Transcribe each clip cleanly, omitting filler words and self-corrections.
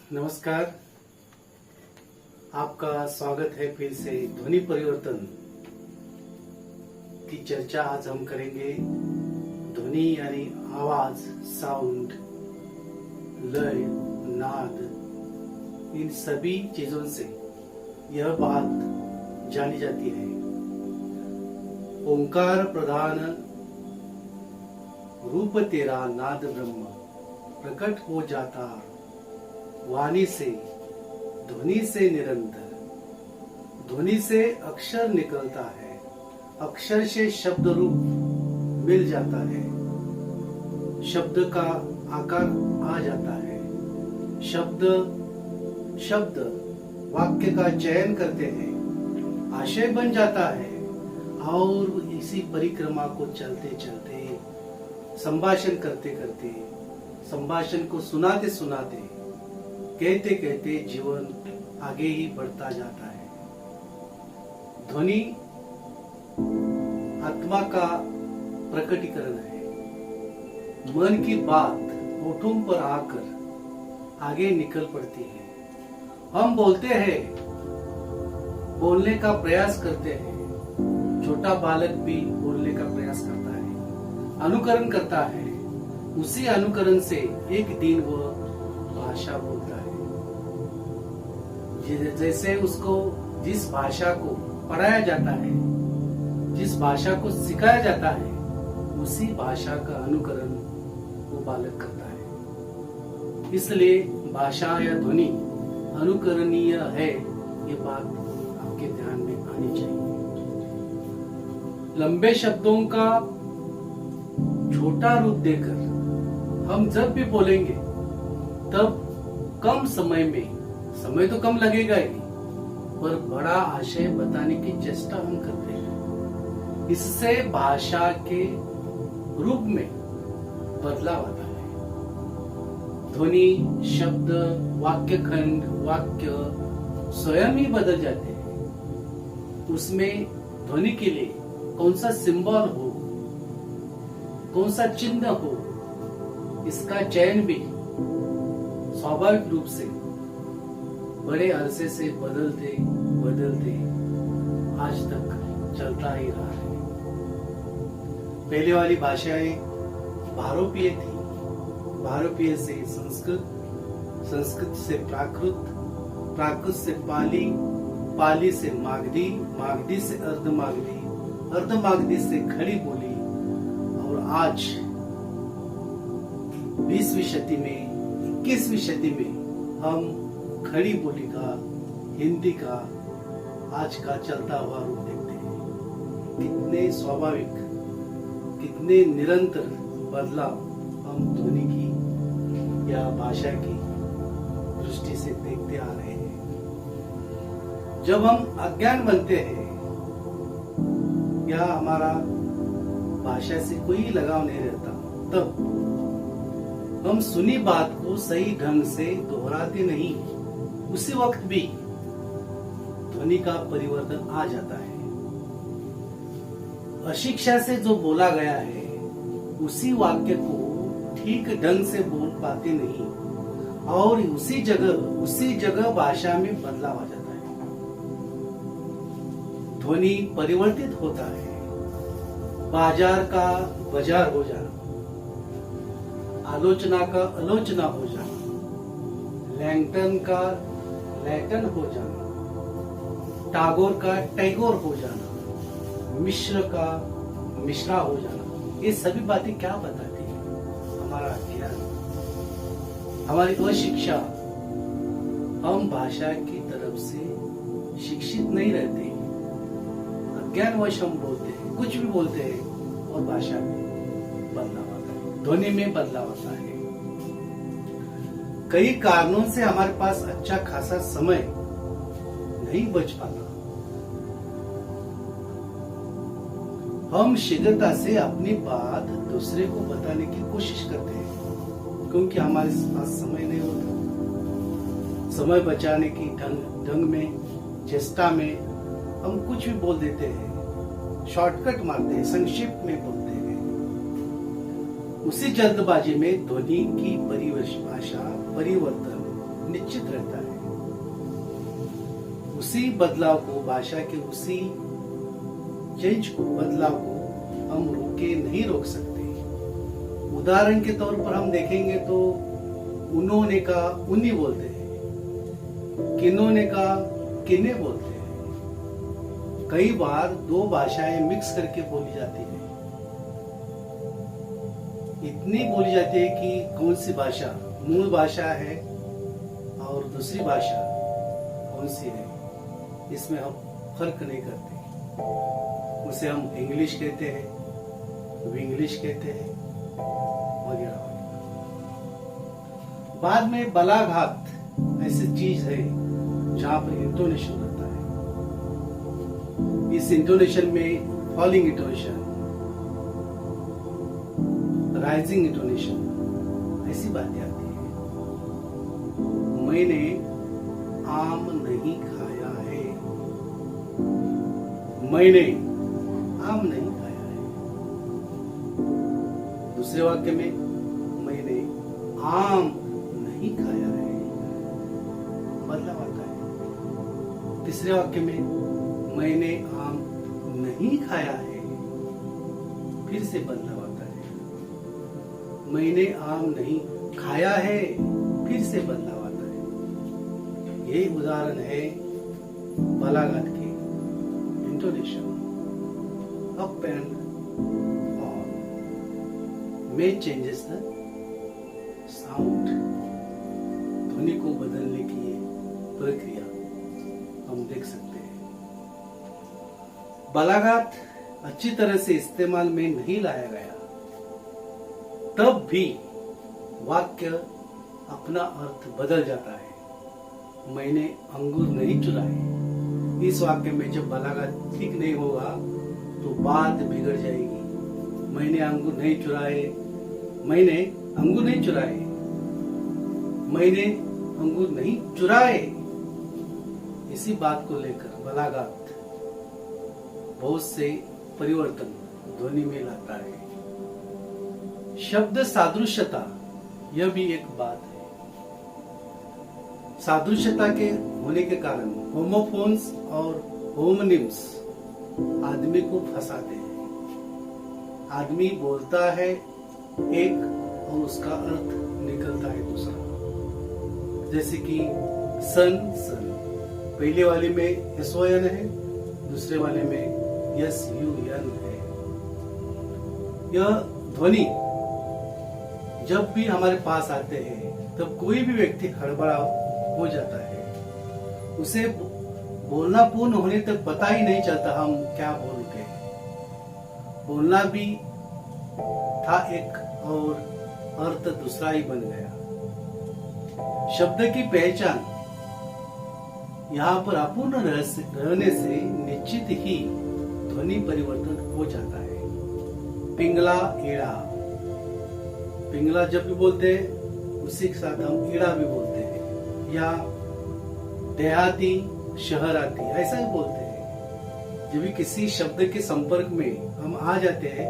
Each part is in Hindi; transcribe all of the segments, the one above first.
नमस्कार, आपका स्वागत है फिर से ध्वनि परिवर्तन की चर्चा। आज हम करेंगे ध्वनि यानी आवाज, साउंड, लय, नाद, इन सभी चीजों से यह बात जानी जाती है। ओंकार प्रधान रूप तेरा नाद ब्रह्म प्रकट हो जाता वाणी से, ध्वनि से निरंतर। ध्वनि से अक्षर निकलता है, अक्षर से शब्द रूप मिल जाता है, शब्द का आकार आ जाता है। शब्द वाक्य का चयन करते हैं, आशय बन जाता है और इसी परिक्रमा को चलते चलते, संभाषण करते करते, संभाषण को सुनाते सुनाते, कहते कहते जीवन आगे ही बढ़ता जाता है। ध्वनि आत्मा का प्रकटीकरण है। मन की बात होठों पर आकर आगे निकल पड़ती है। हम बोलते हैं, बोलने का प्रयास करते हैं। छोटा बालक भी बोलने का प्रयास करता है, अनुकरण करता है। उसी अनुकरण से एक दिन वह भाषा बोलता है। जैसे उसको जिस भाषा को पढ़ाया जाता है, जिस भाषा को सिखाया जाता है, उसी भाषा का अनुकरण वो बालक करता है। इसलिए भाषा या ध्वनि अनुकरणीय है, ये बात आपके ध्यान में आनी चाहिए। लंबे शब्दों का छोटा रूप देकर हम जब भी बोलेंगे तब कम समय में, समय तो कम लगेगा ही, पर बड़ा आशय बताने की चेष्टा हम करते हैं। इससे भाषा के रूप में बदलाव आता है। ध्वनि, शब्द, वाक्य खंड, वाक्य स्वयं ही बदल जाते हैं। उसमें ध्वनि के लिए कौन सा सिंबल हो, कौन सा चिन्ह हो, इसका चयन भी स्वाभाविक रूप से बड़े अरसे से बदलते बदलते आज तक चलता ही रहा है। पहले वाली भाषाएं भारोपीय थी, भारोपीय से संस्कृत, संस्कृत से प्राकृत, प्राकृत से पाली, पाली से मागधी, मागधी से अर्धमागधी, अर्धमागधी से खड़ी बोली, और आज 20वीं सदी में, 21वीं सदी में हम खड़ी बोली का, हिंदी का आज का चलता हुआ रूप देखते हैं। कितने स्वाभाविक, कितने निरंतर बदलाव हम ध्वनि की या भाषा की दृष्टि से देखते आ रहे हैं। जब हम अज्ञान बनते हैं या हमारा भाषा से कोई लगाव नहीं रहता, तब हम सुनी बात को सही ढंग से दोहराते नहीं। उसी वक्त भी ध्वनि का परिवर्तन आ जाता है। अशिक्षा से जो बोला गया है, उसी वाक्य को ठीक ढंग से बोल पाते नहीं, और उसी जगह भाषा में बदलाव आ जाता है। ध्वनि परिवर्तित होता है। बाजार का बाजार हो जाना, आलोचना का आलोचना हो जाना, लैंटन का लैटन हो जाना, टागोर का टैगोर हो जाना, मिश्र का मिश्रा हो जाना, ये सभी बातें क्या बताती है? हमारा अज्ञान, हमारी अशिक्षा। हम भाषा की तरफ से शिक्षित नहीं रहते, अज्ञानवश हम बोलते हैं, कुछ भी बोलते हैं, और भाषा में बदलाव आता है, ध्वनि में बदलाव आता है। कई कारणों से हमारे पास अच्छा खासा समय नहीं बच पाता। हम शीघ्रता से अपनी बात दूसरे को बताने की कोशिश करते हैं, क्योंकि हमारे पास समय नहीं होता। समय बचाने की ढंग में, चेष्टा में हम कुछ भी बोल देते हैं, शॉर्टकट मारते हैं, संक्षिप्त में बोलते हैं। उसी जल्दबाजी में ध्वनि की परिभाषा, परिवर्तन निश्चित रहता है। उसी बदलाव को, भाषा के उसी चेंज को, बदलाव को हम नहीं रोक सकते। उदाहरण के तौर पर हम देखेंगे तो उन्होंने का उन्नी बोलते हैं, किन्होंने का किन्ने बोलते हैं। कई बार दो भाषाएं मिक्स करके बोली जाती है। इतनी बोली जाती है कि कौन सी भाषा मूल भाषा है और दूसरी भाषा कौन सी है, इसमें हम फर्क नहीं करते। उसे हम इंग्लिश कहते हैं, विंग्लिश कहते हैं, वगैरह वगैरह। बाद में बलाघात ऐसी चीज है जहां पर इंटोनेशन होता है। इस इंटोनेशन में फॉलिंग इंटोनेशन, राइजिंग इंटोनेशन, ऐसी बातें आती है। मैंने आम नहीं खाया है, मैंने आम नहीं खाया है। दूसरे वाक्य में मैंने आम नहीं खाया है, बदलाव आता है। तीसरे वाक्य में मैंने आम नहीं खाया है, फिर से बदलाव आता है। मैंने आम नहीं खाया है, फिर से बदलाव आता है। ये उदाहरण है बलाघात के इंटोनेशन। अप एंड ऑन में चेंजेस द साउंड। ध्वनि को बदलने की प्रक्रिया हम देख सकते हैं। बलाघात अच्छी तरह से इस्तेमाल में नहीं लाया गया, तब भी वाक्य अपना अर्थ बदल जाता है। मैंने अंगूर नहीं चुराए। इस वाक्य में जब बलाघात ठीक नहीं होगा तो बात बिगड़ जाएगी। मैंने अंगूर नहीं चुराए, मैंने अंगूर नहीं चुराए, मैंने अंगूर नहीं चुराए। इसी बात को लेकर बलाघात बहुत से परिवर्तन ध्वनि में लाता है। शब्द सादृश्यता, यह भी एक बात है। सादृश्यता के होने के कारण होमोफोन्स और होमोनिम्स आदमी को फंसाते हैं। आदमी बोलता है एक और उसका अर्थ निकलता है दूसरा। जैसे कि सन, सन पहले वाले में SON है, दूसरे वाले में SUN है। यह ध्वनि जब भी हमारे पास आते हैं तब कोई भी व्यक्ति हड़बड़ा हो जाता है। उसे बोलना पूर्ण होने तक पता ही नहीं चलता हम क्या बोल उठे। बोलना भी था एक और अर्थ दूसरा ही बन गया। शब्द की पहचान यहाँ पर अपूर्ण रहने से निश्चित ही ध्वनि परिवर्तन हो जाता है। पिंगला, एड़ा। पिंगला जब भी बोलते हैं उसी के साथ हम एड़ा भी बोलते हैं, या देहाती, शहराती ऐसा ही बोलते हैं। जब भी किसी शब्द के संपर्क में हम आ जाते हैं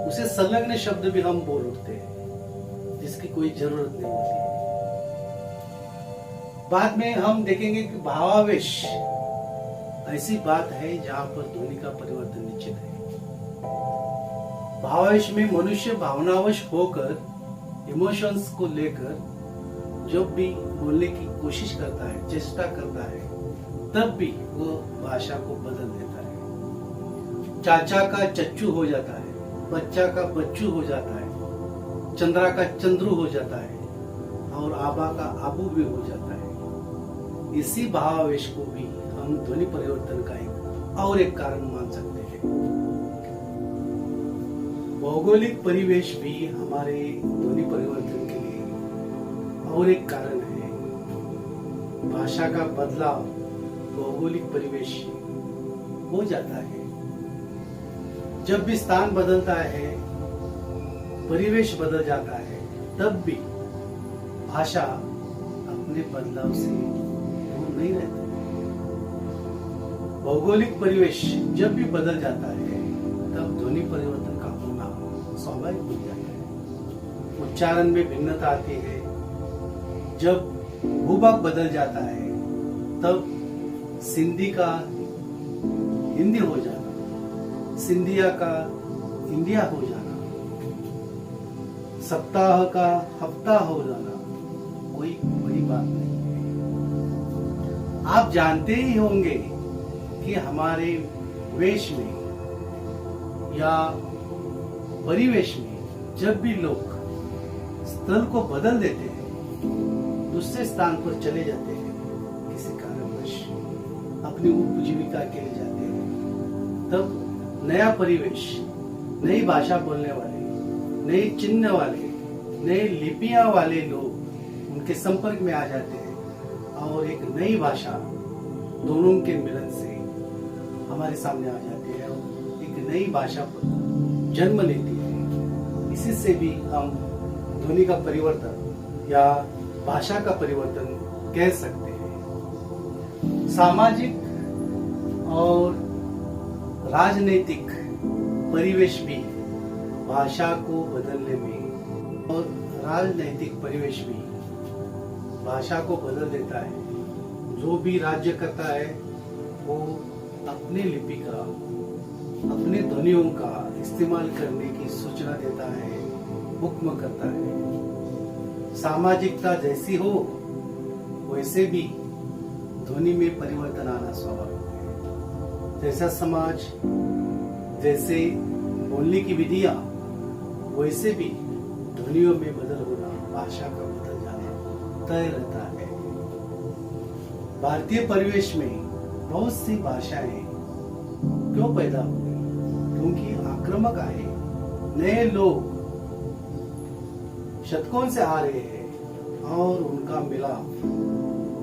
उसे संलग्न शब्द भी हम बोल उठते हैं जिसकी कोई जरूरत नहीं होती। बाद में हम देखेंगे कि भावावेश ऐसी बात है जहां पर ध्वनि का परिवर्तन निश्चित है। भावावेश में मनुष्य भावनावश होकर, इमोशंस को लेकर जब भी बोलने की कोशिश करता है, चेष्टा करता है, तब भी वो भाषा को बदल देता है। चाचा का चच्चू हो जाता है, बच्चा का बच्चू हो जाता है, चंद्रा का चंद्रू हो जाता है और आबा का आबू भी हो जाता है। इसी भावावेश को भी हम ध्वनि परिवर्तन का एक कारण मान सकते हैं। भौगोलिक परिवेश भी हमारे ध्वनि परिवर्तन के लिए और एक कारण है। भाषा का बदलाव भौगोलिक परिवेश हो जाता है। जब भी स्थान बदलता है, परिवेश बदल जाता है, तब भी भाषा अपने बदलाव से दूर नहीं रहती। भौगोलिक परिवेश जब भी बदल जाता है तब ध्वनि परिवर्तन का होना स्वाभाविक हो जाता है। उच्चारण में भिन्नता आती है। जब भूभाग बदल जाता है तब सिंधी का हिंदी हो जाना, सिंधिया का इंडिया हो जाना, सप्ताह का हफ्ता हो जाना कोई बड़ी बात नहीं है। आप जानते ही होंगे कि हमारे वेश में या परिवेश में जब भी लोग स्थल को बदल देते हैं, दूसरे स्थान पर चले जाते हैं, किसी कारणवश अपनी उपजीविका के लिए जाते हैं, तब नया परिवेश, नई भाषा बोलने वाले, नए चिन्ह वाले, नए लिपियां वाले लोग उनके संपर्क में आ जाते हैं और एक नई भाषा दोनों के मिलन से हमारे सामने आ जाती है और एक नई भाषा जन्म लेती है। इसी से भी हम ध्वनि का परिवर्तन या भाषा का परिवर्तन कह सकते हैं। सामाजिक और राजनीतिक परिवेश भी भाषा को बदलने में और राजनीतिक परिवेश भी भाषा को बदल देता है। जो भी राज्य करता है वो अपने लिपि का, अपने ध्वनियों का इस्तेमाल करने की सूचना देता है, हुक्म करता है। सामाजिकता जैसी हो वैसे भी ध्वनि में परिवर्तन आना स्वाभाविक है। जैसा समाज, जैसे बोलने की विधियां, वैसे भी ध्वनियों में बदल होना, भाषा का बदल जाना तय रहता है। भारतीय परिवेश में बहुत सी भाषाएं क्यों पैदा हुई? क्योंकि आक्रामक आए, नए लोग शतकों से आ रहे हैं और उनका मिलाप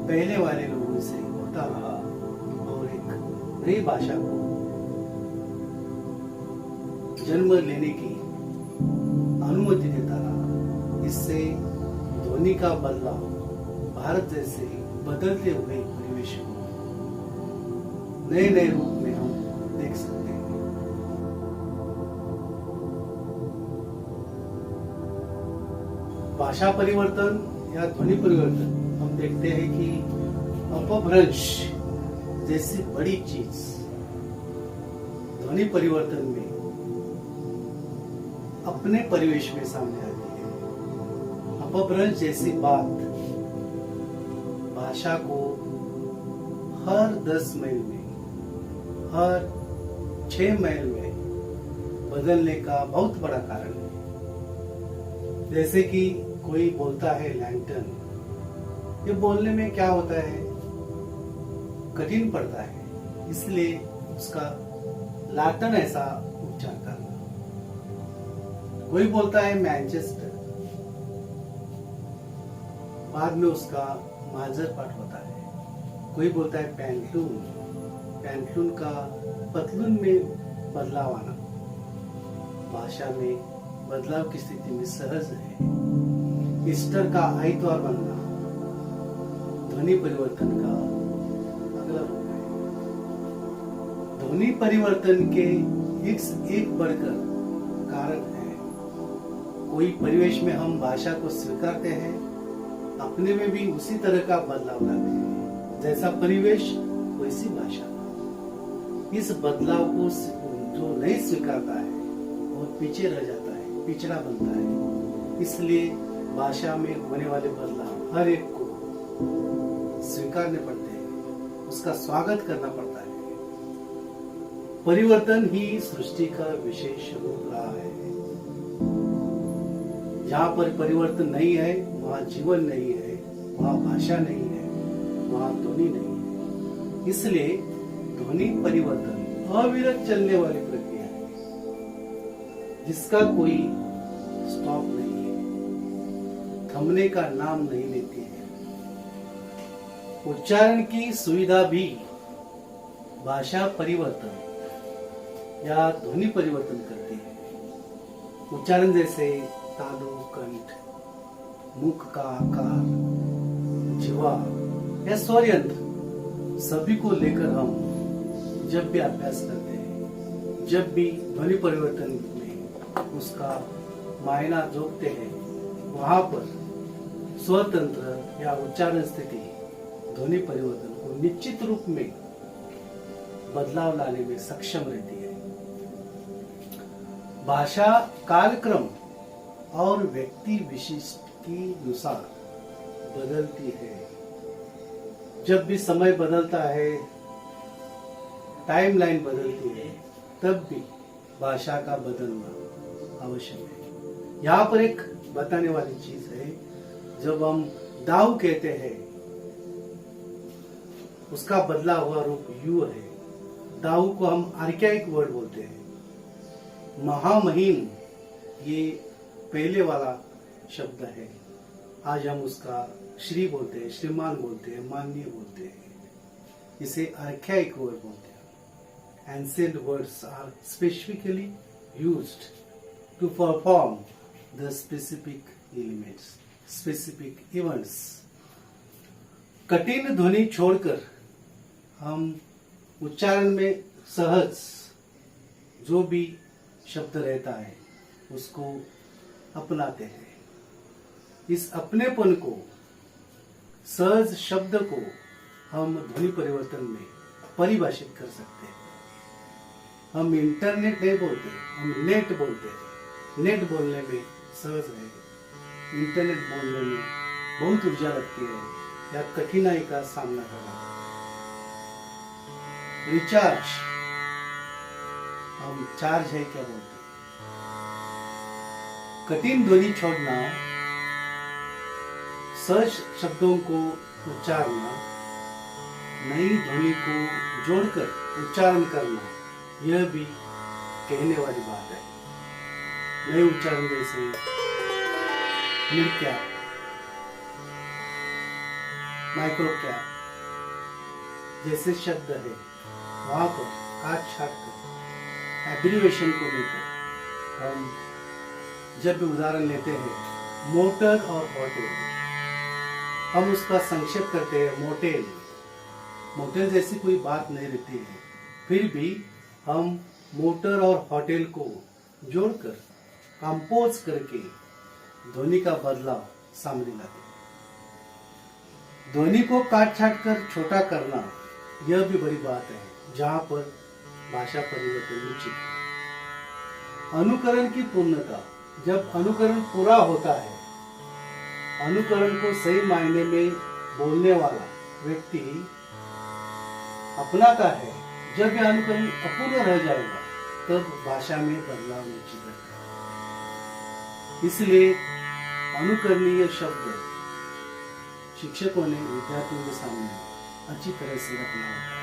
पहले वाले लोगों से होता रहा और एक नई भाषा को जन्म लेने की अनुमति देता रहा। इससे ध्वनि का बदलाव भारत जैसे बदलते हुए परिवेश को नए नए रूप में हम देख सकते हैं। भाषा परिवर्तन या ध्वनि परिवर्तन हम देखते हैं कि अपभ्रंश जैसी बड़ी चीज ध्वनि परिवर्तन में अपने परिवेश में सामने आती है। अपभ्रंश जैसी बात भाषा को हर 10 मील में, हर 6 मील में बदलने का बहुत बड़ा कारण है। जैसे कि कोई बोलता है लैंटर्न, ये बोलने में क्या होता है, कठिन पड़ता है, इसलिए उसका लाटन ऐसा उच्चार करना। कोई बोलता है मैनचेस्टर, बाद में उसका माजर पाठ होता है। कोई बोलता है पैंटलून, पैंटलून का पतलून में बदलाव आना भाषा में बदलाव की स्थिति में सहज है। ईस्टर का आइतवार बनना ध्वनि परिवर्तन का अगला रूप है। ध्वनि परिवर्तन के एक बढ़कर कारण है। कोई परिवेश में हम भाषा को स्वीकारते हैं, अपने में भी उसी तरह का बदलाव लाते हैं। जैसा परिवेश वैसी भाषा। इस बदलाव को जो नहीं स्वीकारता है वो पीछे रह जाता है, पिछड़ा बनता है। इसलिए भाषा में होने वाले बदलाव हर एक को स्वीकारने पड़ते हैं, उसका स्वागत करना पड़ता है। परिवर्तन ही सृष्टि का विशेष रूप रहा है। जहाँ पर परिवर्तन नहीं है वहाँ जीवन नहीं है, वहाँ भाषा नहीं है, वहाँ ध्वनि नहीं है। इसलिए ध्वनि परिवर्तन अविरत चलने वाली प्रक्रिया है, जिसका कोई स्टॉप नहीं है, थमने का नाम नहीं लेती है। उच्चारण की सुविधा भी भाषा परिवर्तन या ध्वनि परिवर्तन करती है। उच्चारण जैसे तालु, कंठ, मुख का आकार, जिह्वा या स्वर यंत्र सभी को लेकर हम जब भी अभ्यास करते हैं, जब भी ध्वनि परिवर्तन में उसका मायना जोड़ते हैं, वहां पर स्वतंत्र या उच्चारण स्थिति ध्वनि परिवर्तन को निश्चित रूप में बदलाव लाने में सक्षम रहती है। भाषा कालक्रम और व्यक्ति विशिष्ट के अनुसार बदलती है। जब भी समय बदलता है, टाइमलाइन बदलती है, तब भी भाषा का बदलना आवश्यक है। यहाँ पर एक बताने वाली चीज है, जब हम दाऊ कहते हैं उसका बदला हुआ रूप यू है। दाऊ को हम आर्काइक वर्ड बोलते हैं। महामहिम ये पहले वाला शब्द है, आज हम उसका श्री बोलते हैं, श्रीमान बोलते हैं, माननीय बोलते हैं। इसे आर्काइक वर्ड बोलते हैं। Ancient words are specifically used to perform the specific elements, specific events. कठिन ध्वनि छोड़कर हम उच्चारण में सहज जो भी शब्द रहता है उसको अपनाते हैं। इस अपनेपन को, सहज शब्द को हम ध्वनि परिवर्तन में परिभाषित कर सकते हैं। हम इंटरनेट नहीं बोलते, हम नेट बोलते हैं। नेट बोलने में सहज है, इंटरनेट बोलने में बहुत ऊर्जा लगती है या कठिनाई का सामना करना है। रिचार्ज, हम चार्ज है क्या बोलते हैं। कठिन ध्वनि छोड़ना, सहज शब्दों को उच्चारना, नई ध्वनि को जोड़कर उच्चारण करना, यह भी कहने वाली बात है। नए उच्चारण जैसे मिड कैप, माइक्रो कैप जैसे शब्द है, वहां पर काट छाट कर एब्रिविएशन को लेकर हम जब भी उदाहरण लेते हैं, मोटर और होटल, हम उसका संक्षेप करते हैं मोटेल। मोटेल जैसी कोई बात नहीं रहती है, फिर भी हम मोटर और होटल को जोड़कर कंपोज करके ध्वनि का बदलाव सामने लाते हैं। ध्वनि को काट छाट कर छोटा करना, यह भी बड़ी बात है, जहां पर भाषा परिवर्तन उचित है। अनुकरण की पूर्णता, जब अनुकरण पूरा होता है, अनुकरण को सही मायने में बोलने वाला व्यक्ति अपनाता है। जब यह अनुकरण अपूर्ण रह जाएगा तब भाषा में बदलाव निश्चित रहता है। इसलिए अनुकरणीय शब्द शिक्षकों ने विद्यार्थियों के सामने अच्छी तरह से रखना होता है।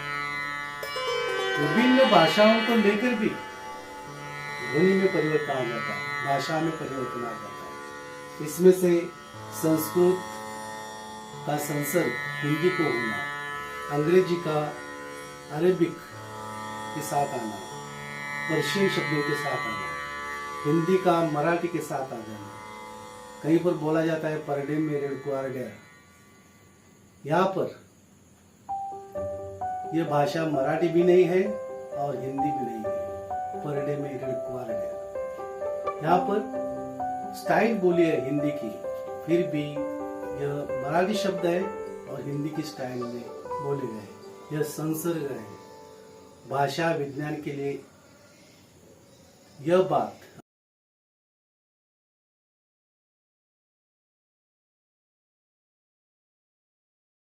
विभिन्न भाषाओं को लेकर भी ध्वनि में परिवर्तन आ जाता है, भाषा में परिवर्तन आ जाता है। इसमें से संस्कृत का संसर्ग हिंदी को होना, अंग्रेजी का अरेबिक के साथ आना, पर्शियन शब्दों के साथ आना, हिंदी का मराठी के साथ आ जाना। कहीं पर बोला जाता है परडे में रेड़कुआर डेरा, यहाँ पर यह भाषा मराठी भी नहीं है और हिंदी भी नहीं है। परडे में रेड़कुआर डेरा, यहाँ पर स्टाइल बोली है हिंदी की, फिर भी यह मराठी शब्द है और हिंदी की स्टाइल में बोले गए। यह संसर्ग है। भाषा विज्ञान के लिए यह बात